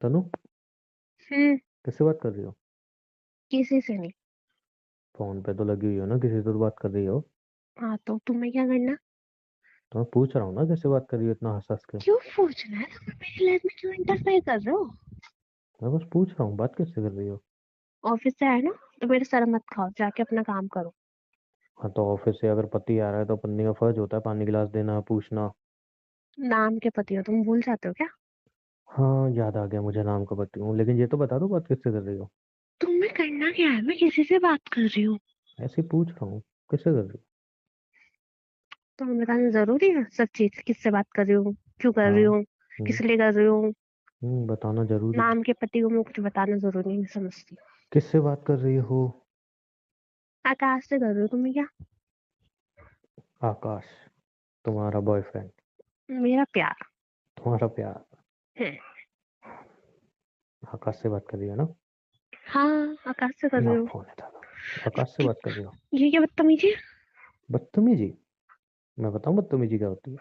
तनु, हम्म। किससे बात कर रही हो? किसी से नहीं। फोन पे तो लगी हुई हो ना, किसी से तो बात कर रही हो। हाँ तो तुम्हें क्या करना? तो मैं पूछ रहा हूँ ना, किससे बात कर रही हो इतना हंस हंस के। क्यों पूछना है? तुम मेरी लाइफ में क्यों इंटरफेयर कर रहे हो? मैं बस पूछ रहा हूँ, बात किससे कर रही हो? ऑफिस से आए ना, तो मेरे सर मत खाओ, जाके अपना काम करो। हाँ, तो ऑफिस से अगर पति आ रहा है तो पत्नी का फर्ज होता है पानी गिलास देना, पूछना। नाम के पति हो तुम, भूल जाते हो क्या? हाँ, याद आ गया मुझे, नाम का पति हूँ, लेकिन ये तो बता दो बात किससे कर रही हो। तुम्हें करना क्या है? मैं किसी से बात कर रही हूँ। ऐसे ही पूछ रहा हूँ, किससे कर रही तुम्हें बताना जरूरी है सब चीज? किससे बात कर रही हूँ, क्यों कर हो? रही हाँ। हूँ, किस लिए कर रही हूँ? बताना जरूरी है। नाम के पति को मैं कुछ बताना जरूरी नहीं समझती। किससे बात कर रही हो? आकाश से कर रही हूँ, तुम्हें क्या? आकाश? तुम्हारा बॉयफ्रेंड? मेरा प्यार तुम्हारा प्यार? है। आकाश से बात कर रही हो ना? हाँ, आकाश से कर ना, रही हूँ। फोन है था। आकाश से बात कर रही हो? ये क्या बदतमीजी है? बदतमीजी? मैं बताऊं बदतमीजी क्या होती है?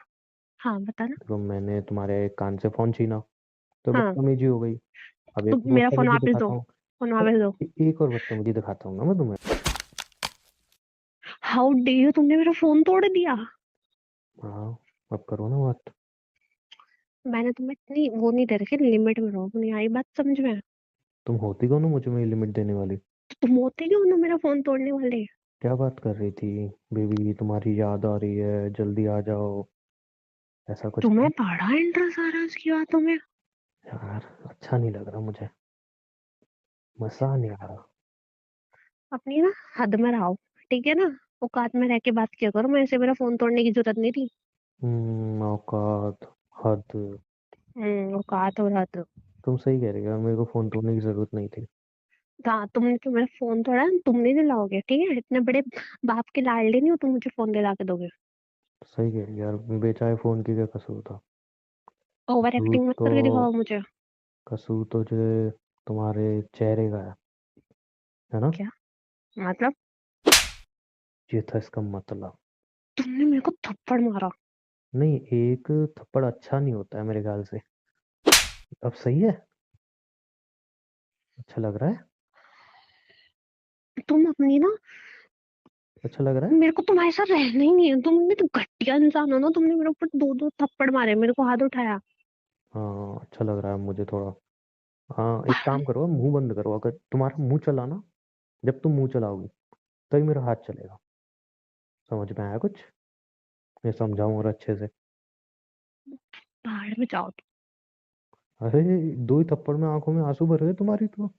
हाँ बताना। देखो, मैंने तुम्हारे कान से फोन छीना तो हाँ, बदतमीजी हो गई। अब एक तो मेरा फोन बदतमीजी वापस दो। दिखाता हूँ। फोन तो वापस दो। एक और बदतमीजी दिखाता हूँ ना मैं तुम्हें। हाउ डे यू, तुमने मेरा फोन तोड़ दिया। हाँ, अब करो ना बात। मैंने तुम्हें इतनी वो नहीं दे रखी, लिमिट में रहो, नहीं आई बात समझ में? तुम होती कौन हो मुझे में लिमिट देने वाली? तो तुम होते क्यों ना मेरा फोन तोड़ने वाले? क्या बात कर रही थी? बेबी, तुम्हारी याद आ रही है, जल्दी आ जाओ, ऐसा कुछ तुम्हें था? बड़ा इंटरेस्ट आ रहा है उसकी बातों में। यार, अच्छा नहीं लग रहा मुझे, मजा नहीं आ रहा। अपनी ना हद में रहो, ठीक है ना? औकात में रह के बात किया करो, मैं ऐसे मेरा फोन तोड़ने की जरूरत नहीं थी। औकात, हद। औकात और हद। तुम सही कह रही हो, मेरे को फोन तोड़ने की जरूरत नहीं थी। हाँ, तुमने तो मेरा फोन तोड़ा है, तुम नहीं दिलाओगे, ठीक है? इतने बड़े बाप के लाडले नहीं हो तुम, मुझे फोन दिला के दोगे? सही कह रही हो यार, बेचारे फोन की क्या कसूर था? ओवर कसूर एक्टिंग मत तो करके दिखाओ मुझे। कसूर तो जो तुम्हारे चेहरे का है ना? क्या मतलब? ये था इसका मतलब। तुमने मेरे को थप्पड़ मारा। नहीं, एक थप्पड़ अच्छा नहीं होता है मेरे ख्याल से। अब सही है? अच्छा लग रहा है? तुम अपनी ना, अच्छा लग रहा है? मेरे को तुम्हारे साथ रहना ही नहीं है, तुम तो घटिया इंसान हो ना, तुमने मेरे ऊपर दो दो थप्पड़ मारे, मेरे को हाथ उठाया। हाँ, अच्छा लग रहा है मुझे थोड़ा। हाँ, एक काम करो, मुंह बंद करो, अगर तुम्हारा मुंह चला ना, जब तुम मुंह चलाओगी तभी मेरा हाथ चलेगा। समझ में आया कुछ? मैं समझाऊं और अच्छे से? बाहर में जाओ। अरे, दो ही थप्पड़ में आंखों में आंसू भर गए तुम्हारी तो।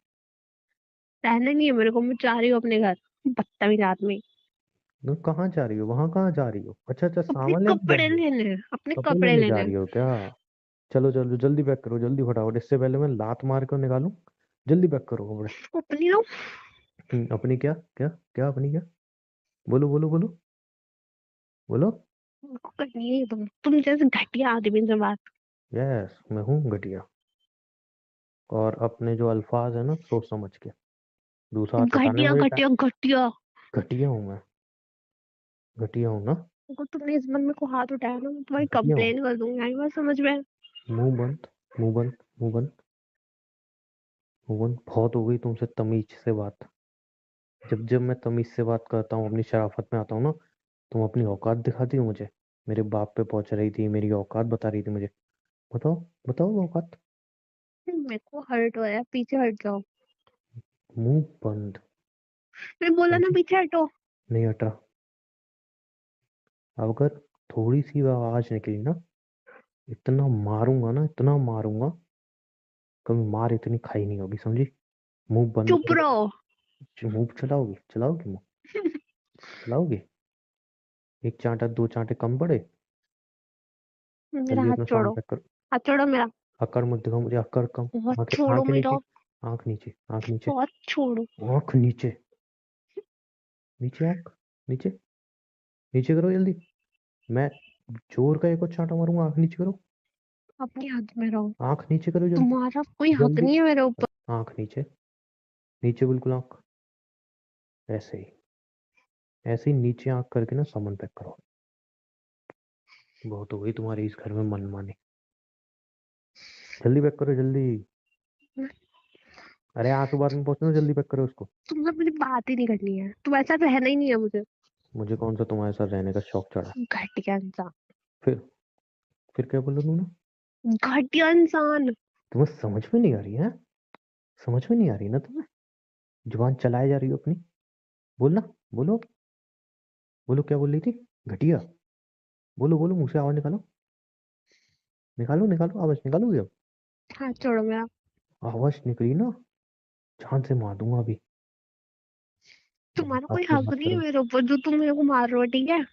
रहना नहीं है मेरे को, मैं जा रही हूँ अपने घर। बदतमीज आदमी। तुम कहाँ जा रही हो? वहां कहाँ जा रही हो? अच्छा अच्छा, अपने सामान लेने जा कपड़े रही हो? लेने हैं, अपने कपड़े कपड़े लेने जा लेने हैं। रही हो क्या? चलो चलो, जल्दी पैक करो, जल्दी फटाफट, इससे पहले मैं लात मार कर निकालूं। जल्दी पैक करो कपड़े। अपनी ना, अपनी क्या क्या? क्या अपनी क्या? बोलो बोलो बोलो बोलो। मेरे को करनी है तुम जैसे घटिया आदमी से बात। यस, मैं हूँ घटिया। और अपने जो अल्फाज है ना, सोच समझ के। दूसरा हाथ हटाने में घटिया मुझे घटिया घटिया। घटिया हूँ मैं? घटिया हूँ ना? अगर तुमने इस बार मेरे को हाथ उठाया ना, मैं तुम्हारी घटिया हूँ? कंप्लेन कर दूंगी, आई बात समझ में? मुंह बंद, मुंह बंद, मुंह बंद, मुंह बंद। बहुत हो गई तुमसे तमीज से बात। जब जब मैं तमीज से बात करता हूँ, अपनी शराफत में आता हूँ ना, तुम अपनी औकात दिखाती हो मुझे। मेरे बाप पे पहुंच रही थी, मेरी औकात बता रही थी मुझे। बताओ, बताओ औकात। मेरे को हर्ट हो रहा है, पीछे हट जाओ। मुंह बंद। मैं बोला ना समझी? पीछे हटो। नहीं हट रहा। अब अगर थोड़ी सी आवाज निकली ना, इतना मारूंगा ना, इतना मारूंगा, कभी मार इतनी खाई नहीं होगी, समझी? मुंह बंद चुप करो। रहो। मुंह चलाओगी? चलाओगी मुंह? चलाओगी? एक चांटा दो चांटे कम पड़े? मेरा जल्दी हाथ अपना सामान छोड़ो। पैक करो। हाथ छोड़ो मेरा। अकड़ मत दिखाओ मुझे, अकड़ कम। हाथ आंखें, छोड़ो आंखें मेरा। नीचे। आंख नीचे, आंख नीचे। हाथ छोड़ो। आंख नीचे। नीचे आंख। नीचे। नीचे करो जल्दी। मैं जोर का एक और चांटा मारूंगा, आंख नीचे करो। अपनी हद में रहो। आंख नीचे करो जल्दी। तुम्हारा कोई हक जल्दी। नहीं है मेरे ऊपर। आंख नीचे। नीचे बिल्कुल आंख। ऐसे ही। ऐसे ही नीचे आंख करके ना सामान पैक करो। बहुत हो गई तुम्हारी इस घर में मनमानी। जल्दी पैक करो जल्दी। अरे आंसू बाद में पहुंचना, जल्दी पैक करो उसको। तुमसे मुझे बात ही नहीं करनी है, तुम ऐसा रहना ही नहीं है मुझे। मुझे कौन सा तुम्हारे साथ रहने का शौक चढ़ा? घटिया इंसान। फिर फिर क्या बोला तुमने? घटिया इंसान। तुम्हें समझ में नहीं आ रही है? समझ में नहीं आ रही ना तुम्हें? जुबान चलाए जा रही हो अपनी। बोलना। बोलो। बोलो, क्या बोल रही थी? घटिया। बोलो बोलो, मुंह से आवाज निकालो। निकालो निकालो, आवाज निकालोगे अब? हाथ छोड़ो मेरा। आवाज निकली ना, जान से मार दूंगा अभी। तुम्हारा कोई बात हक मत नहीं है करो। मेरे ऊपर, जो तुम मेरे को मार रहे हो, ठीक है।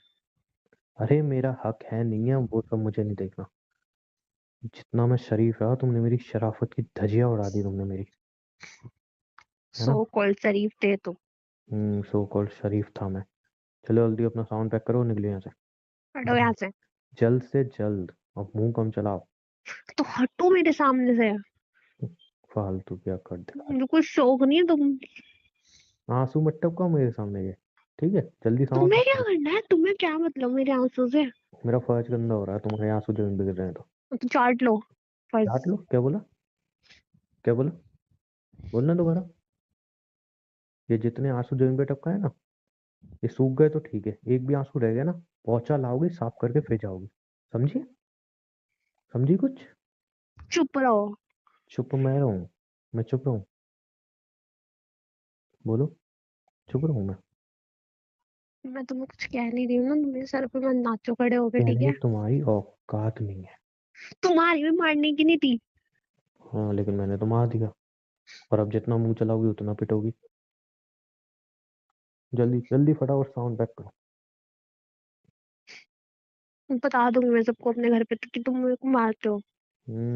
अरे मेरा हक है नहीं है वो सब मुझे नहीं देखना। जितना मैं शरीफ रहा, तुमने मेरी शराफत की धज्जियां उड़ा दी तुमने मेरी। है सो ना? कॉल्ड शरीफ थे तुम। सो कॉल्ड शरीफ था मैं। चलो जल्दी अपना साउंड पैक करो, निकलो यहाँ से। हटो यहाँ से। जल्द से जल्द। अब मुंह कम चलाओ। तो हटो मेरे सामने से। फालतू क्या कर दिखा रही। बिल्कुल शौक नहीं है तुम। आंसू मत टपकाओ मेरे सामने ये। ठीक है, जल्दी साउंड तुम्हें पैक क्या करो। करना है, तुम्हें क्या मतलब मेरे आंसू से। मेरा फर्ज गंदा हो रहा है, तुम्हारे आंसू जमीन पे गिर रहे हैं तो। तो चाट लो। फर्ज। चाट लो? क्या बोला? क्या बोला? बोलना दोबारा। ये जितने आंसू जमीन पे टपकाए ना, ये सूख गए तो ठीक है, एक भी आंसू रह गया ना, पोंछा लाओगी, साफ करके फिर जाओगी। समझी? समझी कुछ? चुप रहो। चुप मैं रहूं? मैं चुप रहूं? बोलो। चुप रहूं मैं? मैं तुम्हें कुछ कह नहीं रही हूँ ना, तुम मेरे सर पे मत नाचो खड़े होके, ठीक कहने है। की तुम्हारी औकात नहीं है। तुम्हारी भी मारने की नहीं थी। हाँ, लेकिन मैंने तो मार दिया। और अब जितना मुंह चलाओगी उतना पिटोगी। जल्दी जल्दी फटाफट साउंड पैक करो। बता दूंगी मैं सबको अपने घर पे तो कि तुम मेरे को मारते हो।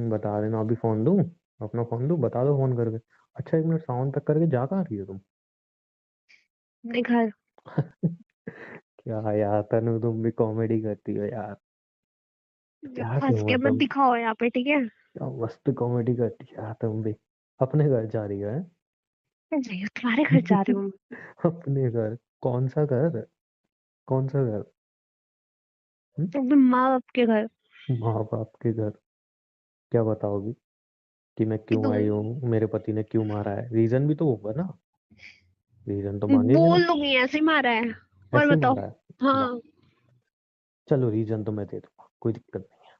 बता देना, अभी फोन दूं? अपना फोन दूं? बता दो फोन करके। अच्छा, एक मिनट, साउंड पैक करके जा कहाँ रही हो तुम? अपने घर। क्या यार तनु, तुम भी कॉमेडी करती हो यार। क्या हंस क्यों के मत मतलब? दिखाओ यहाँ पे, ठीक है। क्या मस्त कॉमेडी करती है यार तुम भी। अपने घर जा रही है? नहीं, तुम्हारे घर जा रही हूँ। अपने घर? कौन सा घर? कौन सा घर? हम्म? अपने माँ बाप के घर। माँ बाप के घर? क्या बताओगी? कि मैं कि क्यों तुम। आई हूँ, मेरे पति ने क्यों मारा है, रीजन भी तो होगा ना। रीजन तो मांगेंगे ना। बोल दूंगी ऐसे ही मारा है। और ऐसे बताओ। मारा है? वाह। हाँ। चलो रीजन तो मैं दे दूंगा, कोई दिक्कत नहीं है।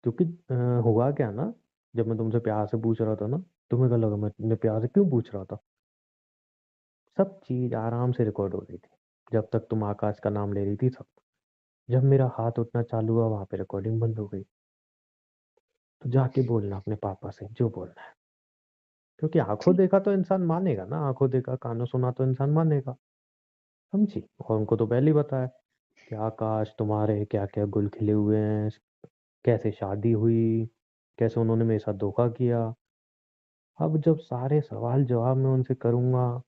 क्योंकि हुआ क्या ना, जब मैं तुमसे प्यार से पूछ रहा था ना, तुम्हें क्या लगा मैं प्यार से क्यों पूछ रहा था? सब चीज आराम से रिकॉर्ड हो रही थी। जब तक तुम आकाश का नाम ले रही थी सब। जब मेरा हाथ उठना चालू हुआ, वहां पे रिकॉर्डिंग बंद हो गई। तो जाके बोलना अपने पापा से जो बोलना है। क्योंकि आंखों ठीक। देखा तो इंसान मानेगा ना, आंखों देखा कानों सुना तो इंसान मानेगा। समझी? और उनको तो पहले ही बताया कि आकाश तुम्हारे क्या क्या गुल खिले हुए हैं, कैसे शादी हुई, कैसे उन्होंने मेरे साथ धोखा किया। अब जब सारे सवाल जवाब मैं उनसे करूंगा,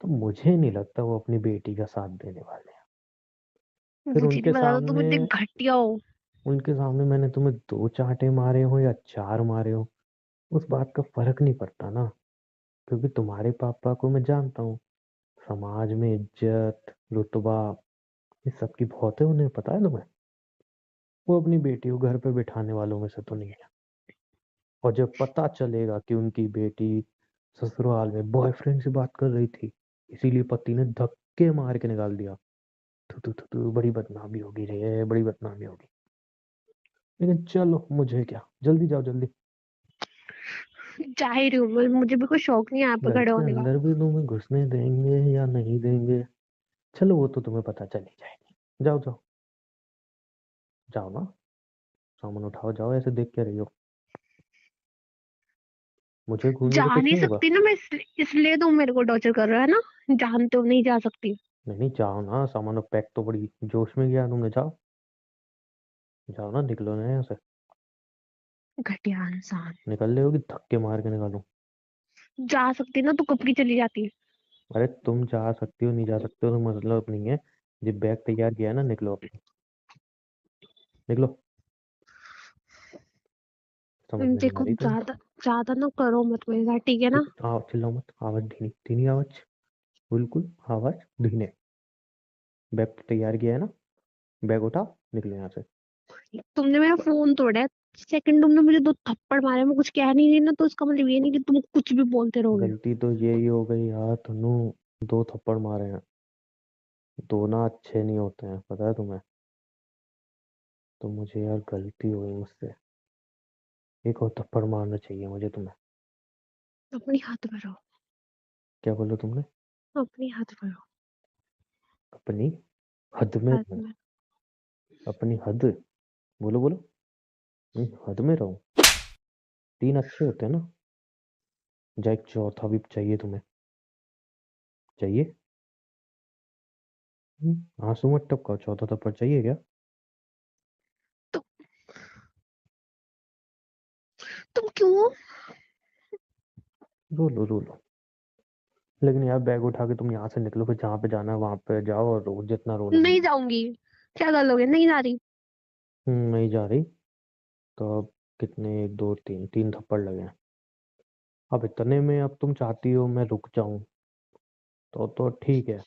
तो मुझे नहीं लगता वो अपनी बेटी का साथ देने वाले हैं। फिर मुझे नहीं पता था तुम इतने घटिया हो। उनके सामने मैंने तुम्हें दो चांटे मारे हो या चार मारे हो, उस बात का फर्क नहीं पड़ता ना। क्योंकि तुम्हारे पापा को मैं जानता हूँ। समाज में इज्जत, रुतबा, ये सबकी बहुत है, उन्हें पता है तुम्हें। वो अपनी बेटी को घर पे बिठाने वालों में से तो नहीं है। और जब पता चलेगा कि उनकी बेटी ससुराल में बॉयफ्रेंड से बात कर रही थी, इसीलिए पति ने धक्के मार के निकाल दिया, तो बड़ी बदनामी होगी रे, बड़ी बदनामी होगी। लेकिन चलो मुझे क्या, जल्दी जाओ जल्दी। जा ही रही हूँ मैं, मुझे भी कोई शौक नहीं है यहाँ पे घर खड़े के होने का। अंदर भी तुम्हें घुसने देंगे या नहीं देंगे? चलो वो तो तुम्हें पता चल ही जाएगी। जाओ जाओ। जाओ ना। सामान उठाओ, जाओ, ऐसे देख के रही हो। मुझे घूरने जा से कुछ नहीं नहीं होगा। सकती ना मैं, इसलिए तुम मेरे को टॉर्चर कर रहे हो, है ना। जानते हो नहीं जा सकती। नहीं नहीं, जाओ ना, सामान पैक तो बड़ी जोश में किया तुमने, जाओ। जाओ ना, निकलो ना यहाँ से। घटिया इंसान। निकल रहे हो कि धक्के मार के निकालूं? जा सकती ना तो कब की चली जाती। अरे तुम जा सकती हो नहीं जा सकते हो तो मतलब नहीं है। जब बैग तैयार किया है ना, निकलो अपनी। निकलो। समझ में नहीं आ देखो, रही तुम्हें? ज्यादा ज्यादा ना करो मत मेरे साथ, ठीक है ना। चुप, आओ, चिल्लाओ मत, आवाज धीमी धीमी आवाज। बिल्कुल आवाज धीमे। बैग तैयार किया है ना? बैग उठाओ, निकलो यहाँ से। तुमने मेरा फोन तोड़ा है। सेकंड तुमने मुझे 2 थप्पड़ मारे, मैं कुछ कह नहीं रही ना, तो इसका मतलब ये नहीं कि तुम कुछ भी बोलते रहोगे। गलती तो यही हो गई यार तनु, 2 थप्पड़ मारे हैं। 2 ना अच्छे नहीं होते हैं, पता है तुम्हें? तो मुझे यार गलती हो गई मुझसे। एक और थप्पड़ मारना चाहिए मुझे तुम्हें। अपनी हाथ में रहो। क्या बोलो तुमने? अपनी हाथ में रहो। अपनी हद में हाथ रहूं? में। अपनी हद? बोलो बोलो। हद में रहूं? 3 अच्छे होते हैं ना? या एक चौथा भी चाहिए तुम्हें? चाहिए? आंसू मत टपकाओ, चौथा थप्पड़ चाहिए क्या? तो तुम क्यों? रो लो रो लो। लेकिन यार बैग उठा के तुम यहाँ से निकलो, फिर जहाँ पे जाना है वहां पे जाओ और रो, जितना रोना है। नहीं जाऊंगी। क्या कर लोगे? नहीं जा रही। नहीं जा रही? तो अब कितने, 1 2 3 3 थप्पड़ लगे हैं। अब इतने में अब तुम चाहती हो मैं रुक जाऊं, तो ठीक है।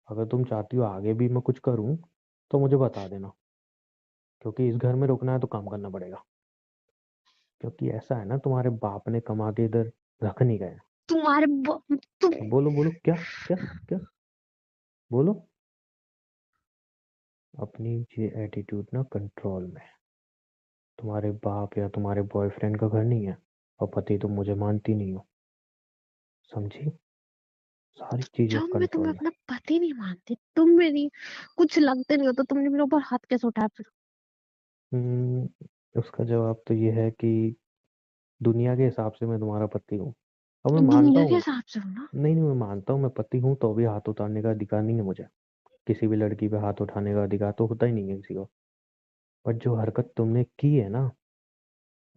अगर तुम चाहती हो आगे भी मैं कुछ करूं, तो मुझे बता देना। क्योंकि इस घर में रुकना है तो काम करना पड़ेगा। क्योंकि ऐसा है ना, तुम्हारे बाप ने कमा के इधर रख नहीं गए। तुम्हारे तुम। बोलो बोलो, क्या? क्या? क्या? बोलो। अपनी ये एटीट्यूड ना कंट्रोल में। तुम्हारे बाप या तुम्हारे बॉयफ्रेंड का घर नहीं है, और पति तुम मुझे मानती नहीं हो। समझी? सारी चीजें जब मैं तुम्हें कंट्रोल में। अपना पति नहीं मानती, तुम मेरी कुछ लगते नहीं हो, तो तुमने मेरे ऊपर हाथ कैसे उठाया फिर? उसका जवाब तो ये है कि दुनिया के हिसाब से मैं तुम्हारा पति हूँ। अब मैं तो मानता दुनिया के हूँ। हिसाब से हो ना? नहीं नहीं, मैं मानता हूँ मैं पति हूँ, तो भी हाथ उठाने का अधिकार नहीं है मुझे। किसी भी लड़की पे हाथ उठाने का अधिकार तो होता ही नहीं है किसी को। पर जो हरकत तुमने की है ना,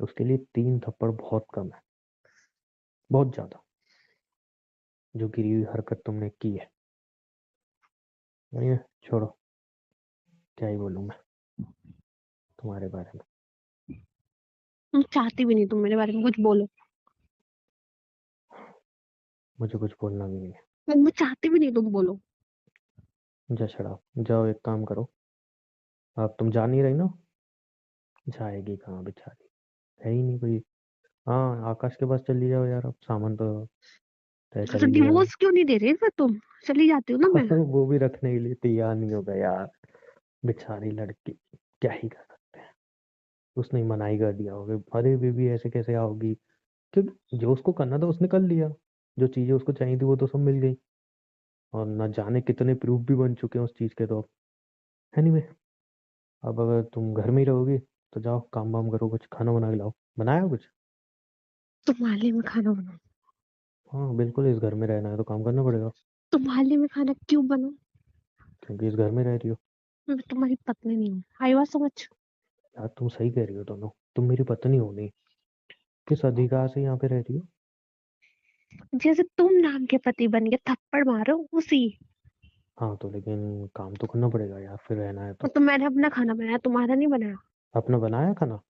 उसके लिए 3 थप्पड़ बहुत कम है। बहुत ज्यादा। जो गिरी हुई हरकत तुमने की है। नहीं है, छोड़ो। क्या ही बोलूं मैं तुम्हारे बारे में। मैं चाहती भी नहीं तुम मेरे बारे में कुछ बोलो। मुझे कुछ बोलना भी नहीं है। मैं चाहती भी नहीं तुम बोलो। जा छड़ाओ, जाओ एक काम करो। अब तुम जा नहीं रही ना? जाएगी कहाँ बेचारी? है ही नहीं कोई। हाँ, आकाश के पास चली जाओ यार, अब सामान तो तय कर तो ही लिया है। डिवोर्स क्यों नहीं दे रहे फिर तुम? चली जाती हो ना मैं। वो भी रखने के लिए तैयार नहीं होगा यार। बेचारी लड़की, क्या ही कर सकते हैं। उसने ही मनाही कर दिया होगा, अरे बेबी ऐसे कैसे आओगी? क्योंकि जो उसको करना था उसने कर लिया। जो चीजें उसको चाहिए थी वो तो सब मिल गई। और न जाने कितने प्रूफ भी बन चुके हैं उस चीज के, तो अब एनीवे। अब अगर तुम घर में ही रहोगी, तो जाओ काम वाम करो, कुछ खाना बना के लाओ। बनाया कुछ? तुम्हारे लिए मैं खाना बनाऊं? हाँ बिल्कुल, इस घर में रहना है तो काम करना पड़ेगा। तुम्हारे लिए मैं खाना क्यों बनाऊं? क्योंकि इस घर में रह रही हो। मैं तुम्हारी पत्नी नहीं हूँ, आई बात समझ? यार तुम सही कह रही हो दोनों। तुम मेरी पत्नी हो नहीं। किस अधिकार से यहाँ पे रह रही हो? जैसे तुम नाम के पति बन के थप्पड़ मारो उसी। हाँ तो लेकिन काम तो करना पड़ेगा यार, फिर रहना है तो। तो मैंने अपना खाना बनाया, तुम्हारा नहीं बनाया। अपना बनाया खाना?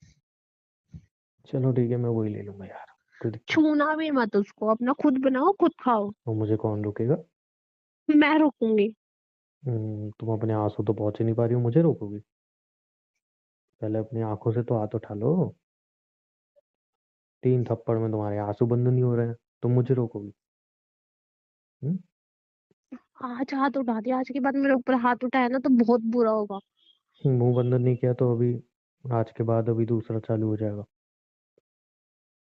चलो ठीक है, मैं वही ले लूंगा यार। कोई दिक्कत नहीं। छूना भी मत उसको, अपना खुद बनाओ खुद खाओ। और मुझे कौन रोकेगा? मैं रोकूंगी। तुम अपने आंसू तो पहुंच ही नहीं पा रही हो, मुझे रोकोगी? पहले अपनी आंखों से तो हाथ उठा लो। 3 थप्पड़ में तुम्हारे आंसू बंद नहीं हो रहे हैं, तुम मुझे रोकोगी? हम्म? आज हाथ उठा दिया, आज के बाद मेरे ऊपर हाथ उठाया ना तो बहुत बुरा होगा। मुंह बंद नहीं किया तो अभी, आज के बाद अभी दूसरा चालू हो जाएगा।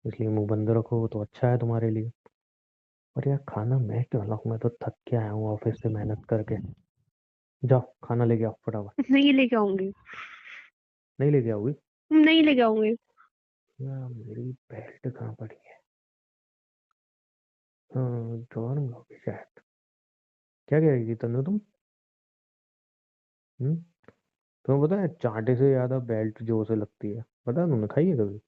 इसलिए मुंह बंद रखो तो अच्छा है तुम्हारे लिए। और यार खाना मैं क्यों लाऊं, मैं तो थक के आया हूँ ऑफिस से मेहनत करके। जाओ खाना लेके आओ फटाफट। नहीं लेके आऊंगी। नहीं लेके आओगी? नहीं लेके आऊंगी। यार मेरी बेल्ट कहाँ पड़ी है? हाँ, ड्रॉअर में होगी शायद। क्या कह रही थी तनु तुम? हम्म? तुम्हें पता है चांटे से ज्यादा बेल्ट जोर से लगती है, पता है? तुमने खाई है कभी?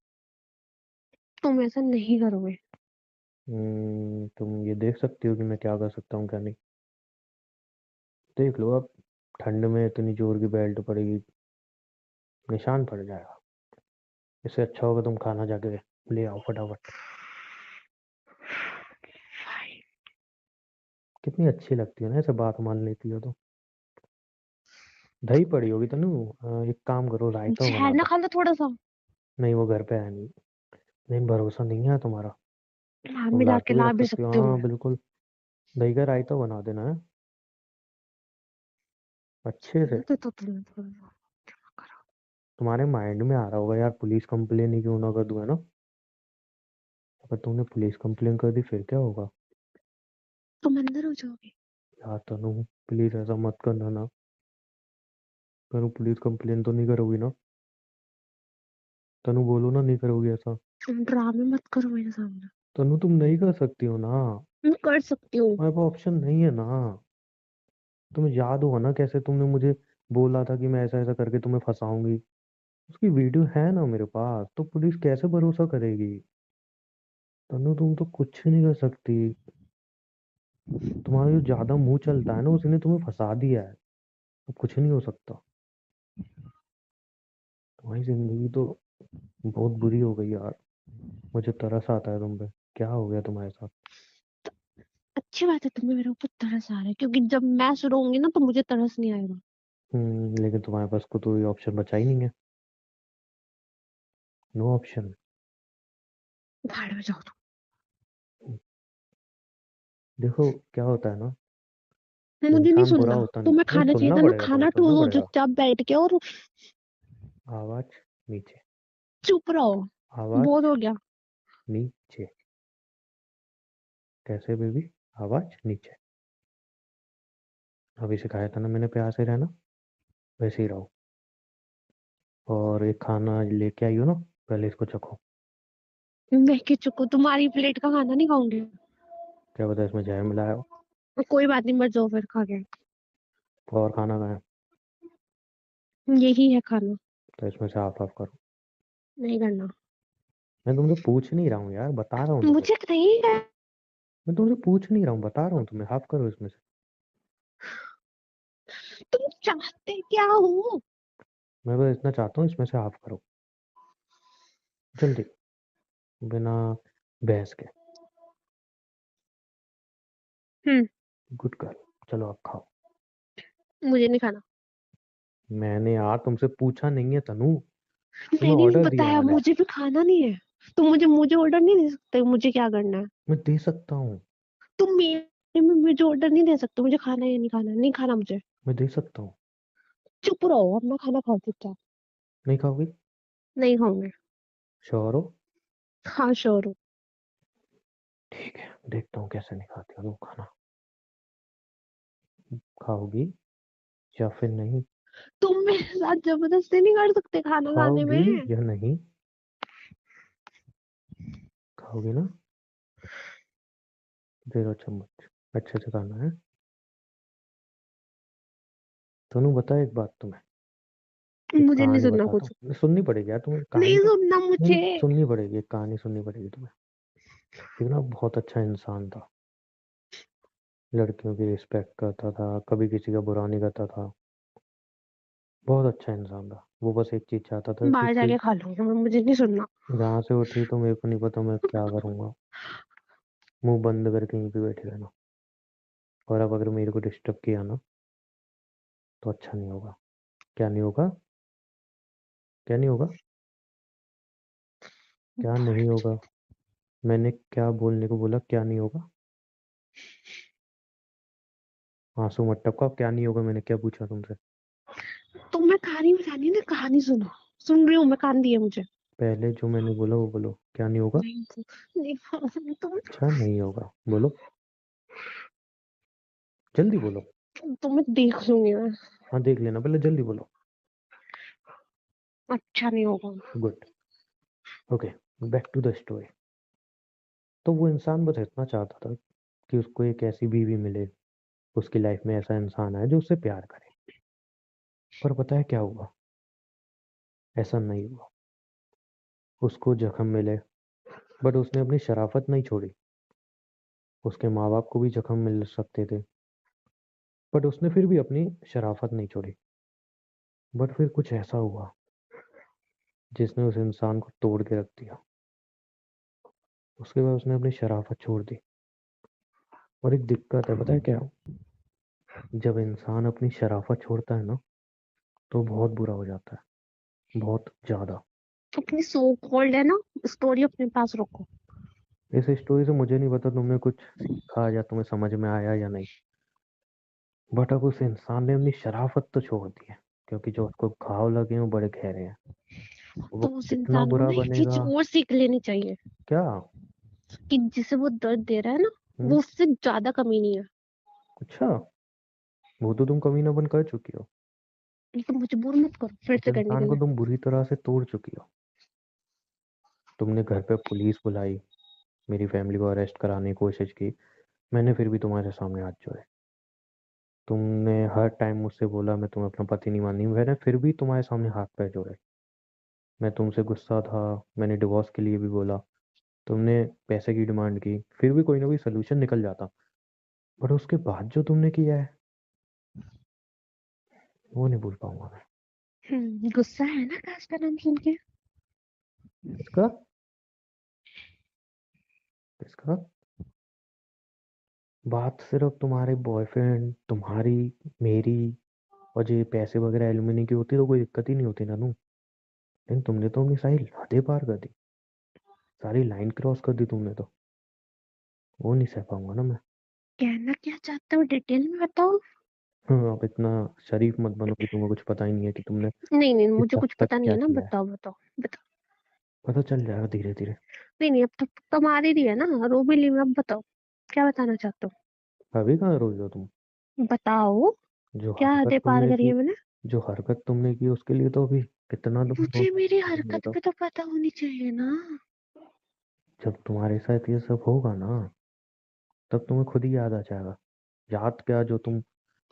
तुम ऐसा नहीं करोगे। तुम ये देख सकती हो कि मैं क्या कर सकता हूँ क्या नहीं। देख लो अब। ठंड में इतनी जोर की बेल्ट पड़ेगी, निशान पड़ जाएगा। इससे अच्छा होगा तुम खाना जाके ले आओ फटाफट। कितनी अच्छी लगती है ना ऐसे बात मान लेती हो तो। दही पड़ी होगी तनु, एक काम करो रायता बना छेना दो। खा लो थोड़ा सा। नहीं, वो घर पे है नहीं। नहीं, भरोसा नहीं है तुम्हारा। हाँ, तुम मिला ला के के भी ला रख भी सकती हो, सकती हूँ हाँ मैं। बिल्कुल। दही का रायता बना देना है अच्छे से। तो तुम करो। तुम्हारे माइंड में आ रहा होगा यार, पुलिस कंप्लेन ही क्यों ना कर दूं, है ना। अगर तुमने पुलिस कंप्लेन कर दी फिर क्या होगा। तुम अंदर हो जाओगे। यार तनु, प्लीज ऐसा मत करना ना। तनु पुलिस कंप्लेन तो नहीं करोगी ना। तनु बोलो ना, नहीं करोगी ऐसा। तुम ड्रामे मत करो मेरे सामने। तनु तुम नहीं कर सकती हो ना। मैं कर सकती हूँ। तुम्हारे पास ऑप्शन नहीं है ना। तुम्हें याद होगा ना कैसे तुमने मुझे बोला था कि मैं ऐसा ऐसा करके तुम्हें फंसाऊंगी। उसकी वीडियो है ना मेरे पास, तो पुलिस कैसे भरोसा करेगी। तनु तुम तो कुछ नहीं कर सकती। तुम्हारा जो ज्यादा मुंह चलता है ना, उसने तुम्हें फंसा दिया है। अब कुछ नहीं हो सकता। तुम्हारी जिंदगी तो बहुत बुरी हो गई यार। मुझे तरस आता है तुम पे। क्या हो गया तुम्हारे साथ। अच्छी बात है, तुम्हें मेरे ऊपर तरस आ रहा है, क्योंकि जब मैं शुरू होंगी ना तो मुझे तरस नहीं आएगा। लेकिन तुम्हारे पास को तो ये ऑप्शन बचा ही नहीं है। No option. भाड़ में जाओ देखो क्या होता है ना, तुम। मुझे नहीं इंसान बुरा सुनना। होता नहीं, तुम्हें नहीं खाना चाहिए सुनना था ना, पड़ेगा, तुम्हें खाना सुनना ठूसो पड़ेगा। चुपचाप बैठ के और आवाज नीचे। चुप रहो। आवाज बहुत हो गया। नीचे। कैसे बेबी। आवाज नीचे। अभी सिखाया था ना मैंने प्यार से रहना, वैसे ही रहो। और एक खाना लेके आई हो ना, पहले इसको चखो। मैं के चुकू तुम्हारी प्लेट का खाना नहीं खाऊंगी। क्या पता इसमें जहर मिलाया हो। कोई बात नहीं, मत जाओ फिर खा के। और खाना खाए यही है खाना। तो इसमें से हाफ हाफ करो। नहीं करना। मैं तुमसे पूछ नहीं रहा हूँ यार, बता रहा हूँ तुम्हें। मुझे नहीं है। मैं तुमसे पूछ नहीं रहा हूँ, बता रहा हूँ तुम्हें, हाफ करो इसमें से। तुम चाहते क्या हो? मैं बस इतना चाहता हूँ, इसमें से हाफ करो जल्दी, बिना बहस के। हम्म। Good girl. चलो अब खाओ। मुझे नहीं खाना। मैंने यार तुमसे पूछा नहीं है तनु, तुम्हें मैंने नहीं ऑर्डर दिया है बताया, मैंने। मुझे भी खाना नहीं है। तुम मुझे मुझे ऑर्डर नहीं दे सकते मुझे क्या करना है। मैं दे सकता हूँ। तुम मेरे में मुझे ऑर्डर नहीं दे सकते, मुझे खाना है या नहीं खाना, नहीं खाना मुझे। मैं दे सकता हूँ। चुप रहो, अपना खाना खाओ चुपचाप। नहीं खाओगी। नहीं खाऊंगे। श्योर हो। हाँ श्योर हूँ। ठीक है, देखता हूँ कैसे नहीं खाती हो तुम खाना। खाओगी या फिर नहीं। तुम मेरे साथ जबरदस्ती नहीं कर सकते खाना खाने खाओगी में। या नहीं। खाओगी ना। दे दो चम्मच, अच्छे से खाना है। तनु बता एक बात तुम्हें, एक मुझे नहीं कहानी सुनना बताता कुछ। हूँ, सुननी पड़ेगी यार तुम्हें कहानी नहीं तो। सुनना नहीं मुझे। सुननी पड़ेगी, एक कहानी सुननी पड़ेगी तुम्हें। एक ना बहुत अच्छा इंसान था, लड़कियों की रिस्पेक्ट करता था, कभी किसी का बुरा नहीं करता था। बहुत अच्छा इंसान था वो, बस एक चीज चाहता था कि बाहर कोई। जाके खा लूंगा मैं, मुझे नहीं सुनना। जहाँ से उठी तो मेरे को नहीं पता मैं क्या करूंगा। मुंह बंद करके यहीं पे बैठे रहना। और अब अगर मेरे को डिस्टर्ब किया ना, तो अच्छा नहीं होगा। क्या नहीं होगा। क्या नहीं होगा। क्या नहीं होगा। मैंने क्या बोलने को बोला, क्या नहीं होगा। आंसू मत टपकाओ, क्या नहीं होगा, मैंने क्या पूछा तुमसे। तो मैं कहानी बतानी ना, कहानी सुनो। सुन रही हूँ मैं, कान दिए मुझे। पहले जो मैंने बोला वो बोलो, क्या नहीं होगा। नहीं। नहीं तुम। अच्छा नहीं होगा बोलो, जल्दी बोलो। तुम्हें देख लूंगी मैं। हाँ देख लेना, पहले जल्दी बोलो। अच्छा नहीं होगा। Good. Okay, back to the story. तो वो इंसान बस इतना चाहता था कि उसको एक ऐसी बीवी मिले, उसकी लाइफ में ऐसा इंसान आए जो उससे प्यार करे। पर पता है क्या हुआ। ऐसा नहीं हुआ। उसको जख्म मिले, बट उसने अपनी शराफत नहीं छोड़ी। उसके माँ बाप को भी जख्म मिल सकते थे, बट उसने फिर भी अपनी शराफत नहीं छोड़ी। बट फिर कुछ ऐसा हुआ जिसने उस इंसान को तोड़ के रख दिया। उसके बाद उसने अपनी शराफत छोड़ दी। और एक दिक्कत है, पता है क्या। जब इंसान अपनी शराफत छोड़ता है ना, तो बहुत बुरा हो जाता है, बहुत ज्यादा। अपनी सो कॉल्ड है ना स्टोरी अपने पास रखो। इस स्टोरी से मुझे नहीं पता तुमने कुछ सीखा या तुम्हें समझ में आया या नहीं, बट अब उस इंसान ने अपनी शराफत तो छोड़ दी है, क्योंकि जो उसको घाव लगे हैं वो बड़े गहरे हैं। वो तो उस कितना इंसान को बुरा ना एक चीज बनेगा। और सीख लेनी चाहिए क्या? कि जिसे वो दर्द दे रहा है ना हम्म? वो उससे ज्यादा कमी नहीं है। अच्छा, वो तो तुम कमीना बन कर चुकी हो। तो मजबूर मत करो फिर उस से करने के इंसान को लिए। तुम बुरी तरह से तोड़ चुकी हो। तुमने घर पे पुलिस बुलाई, मेरी फैमिली को अरेस्ट कराने की कोशिश की, मैंने फिर भी तुम्हारे सामने हाथ जोड़े। तुमने हर टाइम मुझसे बोला मैं तुम्हें अपना पति नहीं मानी, मैंने फिर भी तुम्हारे सामने हाथ पैर जोड़े। मैं तुमसे गुस्सा था, मैंने डिवोर्स के लिए भी बोला, तुमने पैसे की डिमांड की, फिर भी कोई ना कोई सोल्यूशन निकल जाता। बट उसके बाद जो तुमने किया है वो नहीं भूल पाऊंगा मैं। गुस्सा है ना काश का नाम सुन के। इसका इसका बात सिर्फ तुम्हारे बॉयफ्रेंड तुम्हारी, मेरी और जो ये पैसे वगैरह एलुमनी की होती तो कोई दिक्कत ही नहीं होती ना तुम। लेकिन तुमने तो अपनी सारी हदें पार कर दी, सारी लाइन क्रॉस कर दी तुमने तो। वो नहीं सह पाऊंगा ना मैं। कहना क्या चाहते हो डिटेल में बताओ। हाँ, आप इतना शरीफ मत बनो कि तुम्हें कुछ पता ही नहीं है कि तुमने नहीं नहीं इस मुझे हद कुछ तक पता नहीं क्या है ना किया है। बताओ बताओ बताओ। पता चल जाएगा धीरे धीरे। नहीं नहीं अब तक तो कमा रही है ना रो भी ली मैं अब बताओ क्या बताना चाहते हो। अभी कहाँ रोई हो तुम? बताओ जो क्या हरकत हदें पार तुमने करी की, है मैंने। जो हरकत तुमने की उसके लिए तो अभी कितना तुम मुझे मेरी तुम हरकत बताओ। भी तो पता होनी चाहिए ना। जब तुम्हारे साथ ये सब होगा ना, तब तुम्हें खुद ही याद आ जाएगा। याद क्या, जो तुम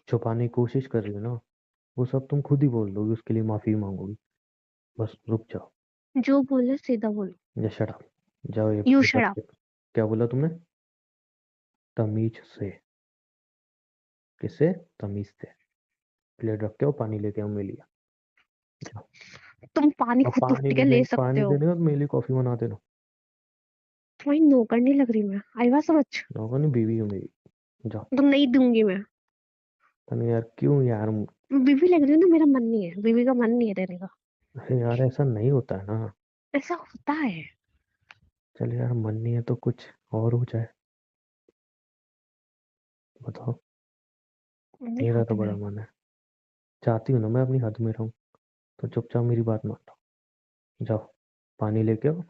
छुपाने की कोशिश कर रही हो ना, वो सब तुम खुद ही बोल दोगी, उसके लिए माफी मांगोगी। बस रुक जाओ। जो बोले सीधा बोलो। या शट अप। जाओ ये यू प्लेट रख शट के। क्या बोला तुमने? तमीज से। किससे? तमीज से। प्लेट रख के और पानी लेके आओ मेरे लिए। जाओ। तुम पानी और खुद उठ के ले सकते पानी हो। देने का तो मेरे लिए कॉफी बना देना। तुम्हारी नौकर नहीं लग रही मैं आई बात समझ। नौकर नहीं, बीवी हो मेरी। जाओ। तो नहीं दूंगी मैं। अरे यार क्यों यार? बीवी लग रही है ना मेरा मन नहीं है बीवी का मन नहीं है देने का। अरे यार ऐसा नहीं होता है ना। ऐसा होता है। चल यार, मन नहीं है तो कुछ और हो जाए। बताओ। अपनी मेरा हद तो में बड़ा रहो। मन है। चाहती हूँ ना मैं अपनी हद में रहूँ, तो चुपचाप मेरी बात मान लो। जाओ, पानी लेके आओ,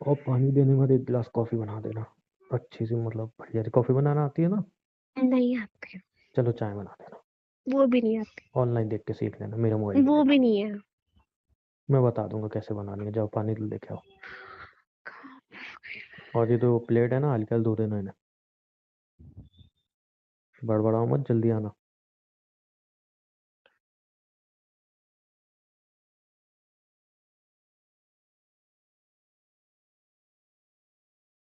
और पानी देने के बाद एक गिलास कॉफी बना देना। अच्छी सी, मतलब बढ़िया सी कॉफी बनाना आती है ना? नहीं आती। चलो चाय बना देना। वो भी नहीं आती। ऑनलाइन देख के सीख लेना, मेरा मोबाइल दे वो देना। भी नहीं है। मैं बता दूंगा कैसे बनानी है। जाओ पानी लेके आओ। और ये तो प्लेट है ना, हल्का धो देना इन्हें। बड़बड़ाओ मत, जल्दी आना।